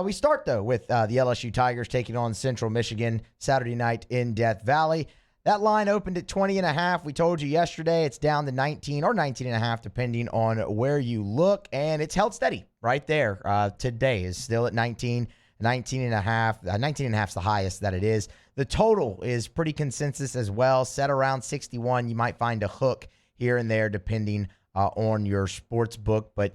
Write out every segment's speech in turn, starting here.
We start, though, with the LSU Tigers taking on Central Michigan Saturday night in Death Valley. That line opened at 20.5. We told you yesterday it's down to 19 or 19.5, depending on where you look, and it's held steady right there. Today is still at 19.5. 19.5 is the highest that it is. The total is pretty consensus as well, set around 61. You might find a hook here and there depending on your sports book, but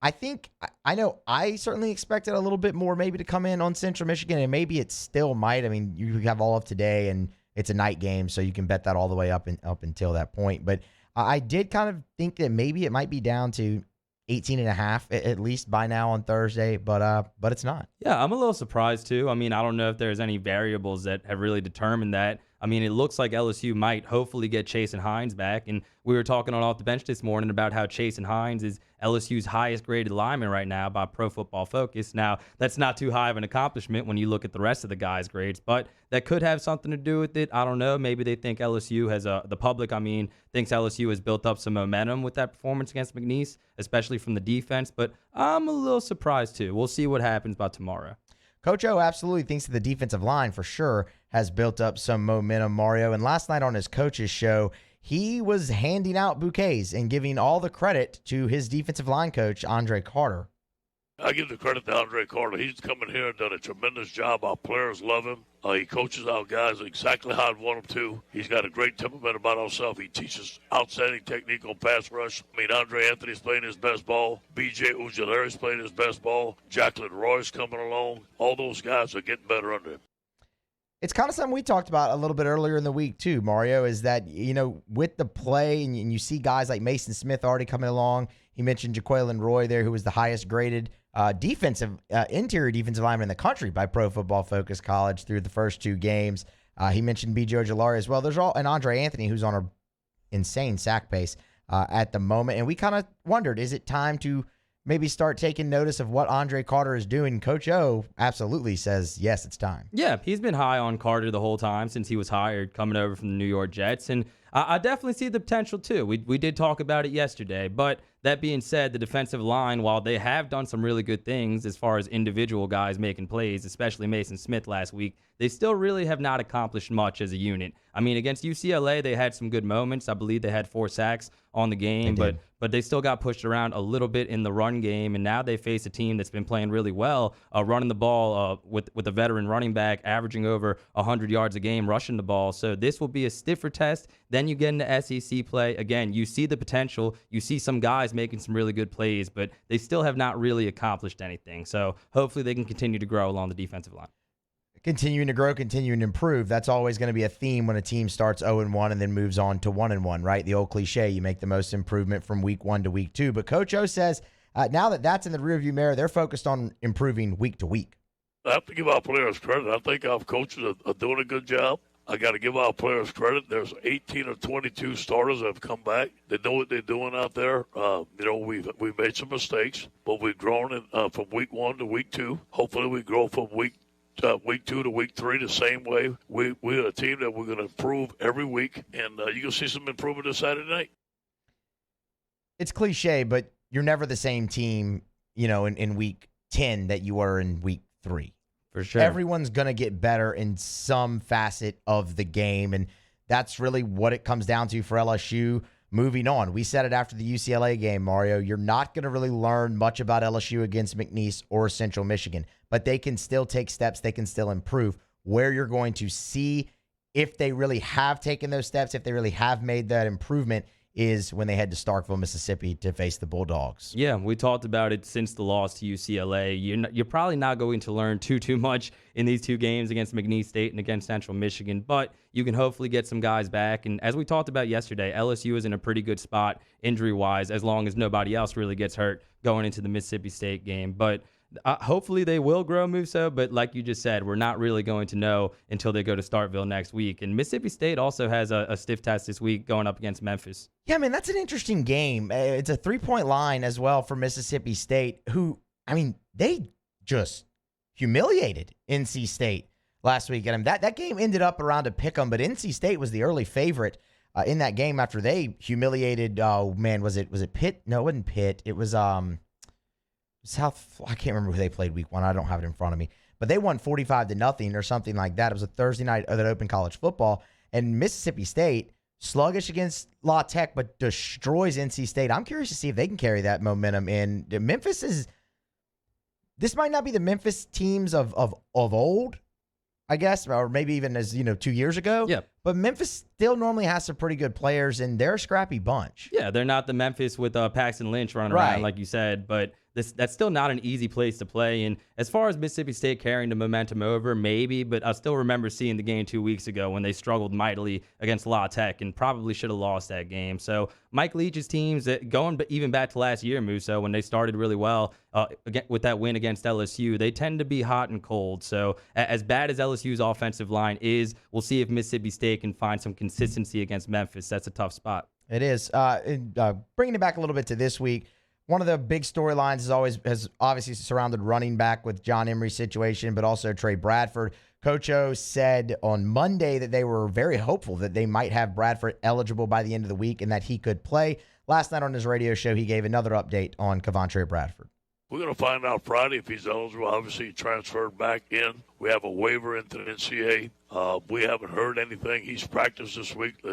I know I certainly expected a little bit more maybe to come in on Central Michigan, and maybe it still might. I mean, you have all of today, and it's a night game, so you can bet that all the way up until that point. But I did kind of think that maybe it might be down to 18.5 at least by now on Thursday, but it's not. Yeah, I'm a little surprised too. I mean, I don't know if there's any variables that have really determined that. I mean, it looks like LSU might hopefully get Chase and Hines back. And we were talking on Off the Bench this morning about how Chase and Hines is LSU's highest graded lineman right now by Pro Football Focus. Now, that's not too high of an accomplishment when you look at the rest of the guys' grades, but that could have something to do with it. I don't know. Maybe they think LSU has the public, thinks LSU has built up some momentum with that performance against McNeese, especially from the defense. But I'm a little surprised too. We'll see what happens by tomorrow. Coach O absolutely thinks that the defensive line for sure has built up some momentum, Mario. And last night on his coach's show, he was handing out bouquets and giving all the credit to his defensive line coach, Andre Carter. I give the credit to Andre Carter. He's come in here and done a tremendous job. Our players love him. He coaches our guys exactly how I'd want him to. He's got a great temperament about himself. He teaches outstanding technique on pass rush. Andre Anthony's playing his best ball. B.J. Ujulari's playing his best ball. Jacqueline Roy's coming along. All those guys are getting better under him. It's kind of something we talked about a little bit earlier in the week, too, Mario, is that, with the play, and you see guys like Mason Smith already coming along. He mentioned Jaqueline Roy there, who was the highest graded interior defensive lineman in the country by Pro Football Focus College through the first two games. He mentioned B.J. Ojulari as well. There's and Andre Anthony, who's on an insane sack pace at the moment. And we kind of wondered, is it time to maybe start taking notice of what Andre Carter is doing? Coach O absolutely says, yes, it's time. Yeah, he's been high on Carter the whole time since he was hired coming over from the New York Jets. And I definitely see the potential, too. We did talk about it yesterday. But that being said, the defensive line, while they have done some really good things as far as individual guys making plays, especially Mason Smith last week, they still really have not accomplished much as a unit. Against UCLA, they had some good moments. I believe they had 4 sacks on the game, but they still got pushed around a little bit in the run game, and now they face a team that's been playing really well, running the ball with a veteran running back, averaging over 100 yards a game, rushing the ball. So this will be a stiffer test. Then you get into SEC play. Again, you see the potential. You see some guys making some really good plays, but they still have not really accomplished anything. So hopefully they can continue to grow along the defensive line. Continuing to grow, continuing to improve. That's always going to be a theme when a team starts 0-1 and then moves on to 1-1, right? The old cliche, you make the most improvement from week 1 to week 2. But Coach O says now that that's in the rearview mirror, they're focused on improving week to week. I have to give our players credit. I think our coaches are doing a good job. I got to give our players credit. There's 18 or 22 starters that have come back. They know what they're doing out there. We've made some mistakes, but we've grown from week 1 to week 2. Hopefully we grow from week 2 to week 3 the same way. We're a team that we're going to improve every week, and you're going to see some improvement this Saturday night. It's cliche, but you're never the same team, in week 10 that you were in week 3. For sure. Everyone's going to get better in some facet of the game, and that's really what it comes down to for LSU moving on. We said it after the UCLA game, Mario. You're not going to really learn much about LSU against McNeese or Central Michigan, but they can still take steps. They can still improve. Where you're going to see if they really have taken those steps, if they really have made that improvement, is when they head to Starkville, Mississippi to face the Bulldogs. Yeah, we talked about it since the loss to UCLA. You're probably not going to learn too much in these 2 games against McNeese State and against Central Michigan, but you can hopefully get some guys back. And as we talked about yesterday, LSU is in a pretty good spot injury-wise as long as nobody else really gets hurt going into the Mississippi State game. But hopefully they will grow, Musso, but like you just said, we're not really going to know until they go to Starkville next week. And Mississippi State also has a stiff test this week going up against Memphis. Yeah, man, that's an interesting game. It's a 3-point line as well for Mississippi State, who, they just humiliated NC State last week. And that game ended up around a pick-em, but NC State was the early favorite in that game after they humiliated, was it Pitt? No, it wasn't Pitt. It was I can't remember who they played week 1. I don't have it in front of me. But they won 45-0 or something like that. It was a Thursday night that opened college football. And Mississippi State, sluggish against La Tech, but destroys NC State. I'm curious to see if they can carry that momentum in. This might not be the Memphis teams of old, I guess, or maybe even as 2 years ago. Yeah. But Memphis still normally has some pretty good players, and they're a scrappy bunch. Yeah, they're not the Memphis with Paxton Lynch running Right. around, like you said, but that's still not an easy place to play. And as far as Mississippi State carrying the momentum over, maybe, but I still remember seeing the game 2 weeks ago when they struggled mightily against La Tech and probably should have lost that game. So Mike Leach's teams, going even back to last year, Musso, when they started really well with that win against LSU, they tend to be hot and cold. So as bad as LSU's offensive line is, we'll see if Mississippi State can find some consistency against Memphis. That's a tough spot. It is. Bringing it back a little bit to this week, one of the big storylines has obviously surrounded running back with John Emery's situation, but also Trey Bradford. Coach O said on Monday that they were very hopeful that they might have Bradford eligible by the end of the week and that he could play. Last night on his radio show, he gave another update on Kevontre Bradford. We're going to find out Friday if he's eligible. Obviously, he transferred back in. We have a waiver into the NCAA. We haven't heard anything. He's practiced this week.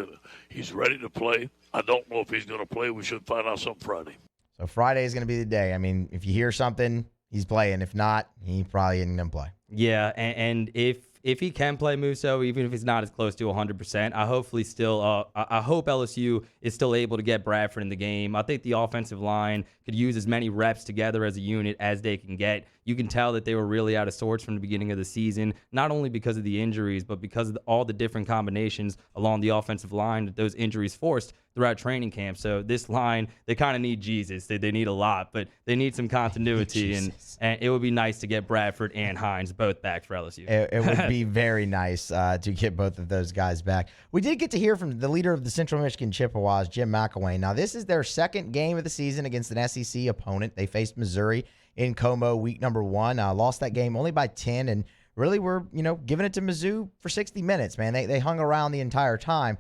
He's ready to play. I don't know if he's going to play. We should find out something Friday. So Friday is going to be the day. I mean, if you hear something, he's playing. If not, he probably isn't going to play. Yeah, and if he can play Musso, even if he's not as close to 100%, I hope LSU is still able to get Bradford in the game. I think the offensive line could use as many reps together as a unit as they can get. You can tell that they were really out of sorts from the beginning of the season, not only because of the injuries, but because of all the different combinations along the offensive line that those injuries forced throughout training camp. So this line, they kind of need Jesus. They need a lot, but they need some continuity, and it would be nice to get Bradford and Hines both back for LSU. It would be very nice to get both of those guys back. We did get to hear from the leader of the Central Michigan Chippewas, Jim McElwain. Now, this is their second game of the season against an SEC opponent. They faced Missouri in Como week number 1. Lost that game only by 10, and really were, giving it to Mizzou for 60 minutes, man. They hung around the entire time.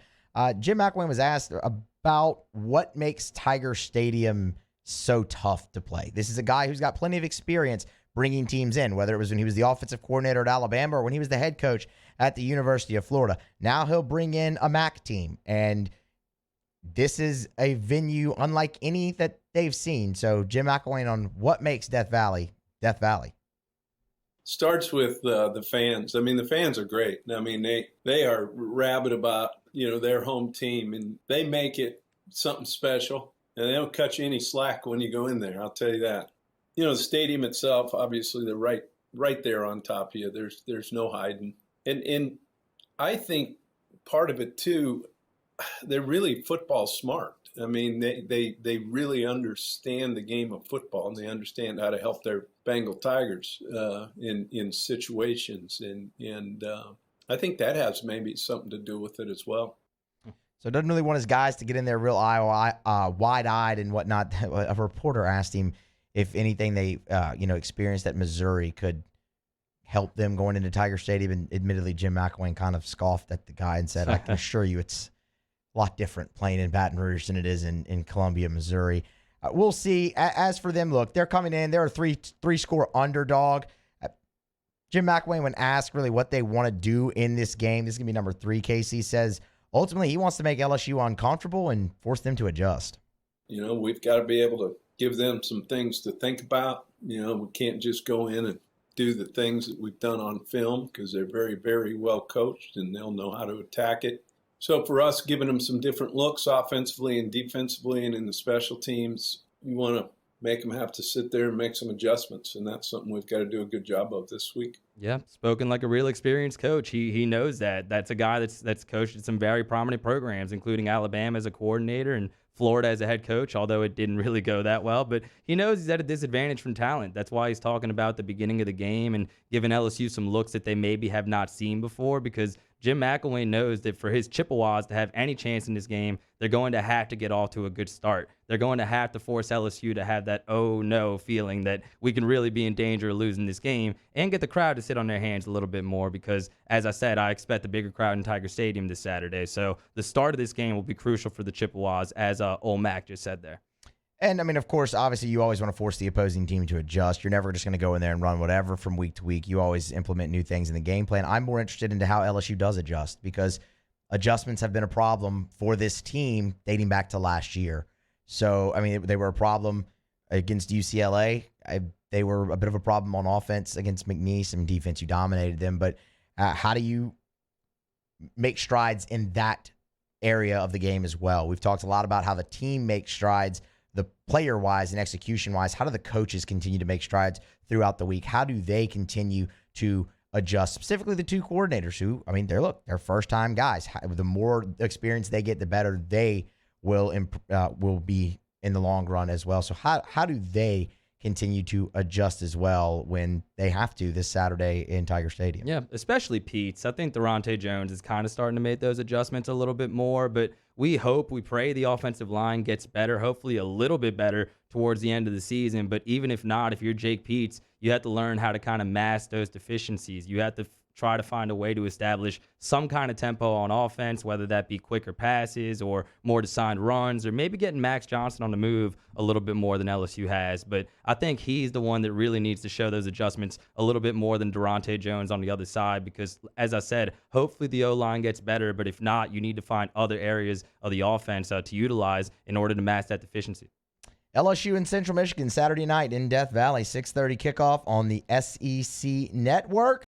Jim McElwain was asked about what makes Tiger Stadium so tough to play. This is a guy who's got plenty of experience bringing teams in, whether it was when he was the offensive coordinator at Alabama or when he was the head coach at the University of Florida. Now he'll bring in a MAC team, and this is a venue unlike any that they've seen. So Jim McElwain on what makes Death Valley, Death Valley. Starts with the fans. I mean, the fans are great. I mean, they are rabid about, their home team, and they make it something special, and they don't cut you any slack when you go in there. I'll tell you that. The stadium itself, obviously, they're right there on top of you. There's no hiding. And I think part of it, too, they're really football smart. I mean, they really understand the game of football, and they understand how to help their Bengal Tigers in situations. And I think that has maybe something to do with it as well. So doesn't really want his guys to get in there real wide-eyed and whatnot. A reporter asked him if anything they experienced at Missouri could help them going into Tiger Stadium. And admittedly, Jim McElwain kind of scoffed at the guy and said, I can assure you it's a lot different playing in Baton Rouge than it is in Columbia, Missouri. We'll see. As for them, look, they're coming in. They're a three-score underdog. Jim McElwain, when asked really what they want to do in this game, this is going to be number 3, Casey says, ultimately he wants to make LSU uncomfortable and force them to adjust. We've got to be able to give them some things to think about. We can't just go in and do the things that we've done on film because they're very, very well coached and they'll know how to attack it. So for us, giving them some different looks offensively and defensively and in the special teams, you want to make them have to sit there and make some adjustments, and that's something we've got to do a good job of this week. Yeah, spoken like a real experienced coach. He knows that. That's a guy that's coached at some very prominent programs, including Alabama as a coordinator and Florida as a head coach, although it didn't really go that well. But he knows he's at a disadvantage from talent. That's why he's talking about the beginning of the game and giving LSU some looks that they maybe have not seen before, because Jim McElwain knows that for his Chippewas to have any chance in this game, they're going to have to get off to a good start. They're going to have to force LSU to have that oh no feeling that we can really be in danger of losing this game, and get the crowd to sit on their hands a little bit more because, as I said, I expect a bigger crowd in Tiger Stadium this Saturday. So the start of this game will be crucial for the Chippewas, as Ole Mac just said there. And, I mean, of course, obviously, you always want to force the opposing team to adjust. You're never just going to go in there and run whatever from week to week. You always implement new things in the game plan. I'm more interested into how LSU does adjust because adjustments have been a problem for this team dating back to last year. So, I mean, they were a problem against UCLA. They were a bit of a problem on offense against McNeese. And defense, you dominated them. But how do you make strides in that area of the game as well? We've talked a lot about how the team makes strides, the player-wise and execution-wise. How do the coaches continue to make strides throughout the week? How do they continue to adjust, specifically the two coordinators who, I mean, they're first-time guys. The more experience they get, the better they will be in the long run as well. So how do they continue to adjust as well when they have to this Saturday in Tiger Stadium? Yeah, especially Pete's. I think Durante Jones is kind of starting to make those adjustments a little bit more, but we pray the offensive line gets better, hopefully a little bit better towards the end of the season. But even if not, if you're Jake Peetz, you have to learn how to kind of mask those deficiencies. You have to try to find a way to establish some kind of tempo on offense, whether that be quicker passes or more designed runs, or maybe getting Max Johnson on the move a little bit more than LSU has. But I think he's the one that really needs to show those adjustments a little bit more than Durante Jones on the other side, because as I said, hopefully the O-line gets better, but if not, you need to find other areas of the offense to utilize in order to mask that deficiency. LSU and Central Michigan Saturday night in Death Valley, 6:30 kickoff on the SEC Network.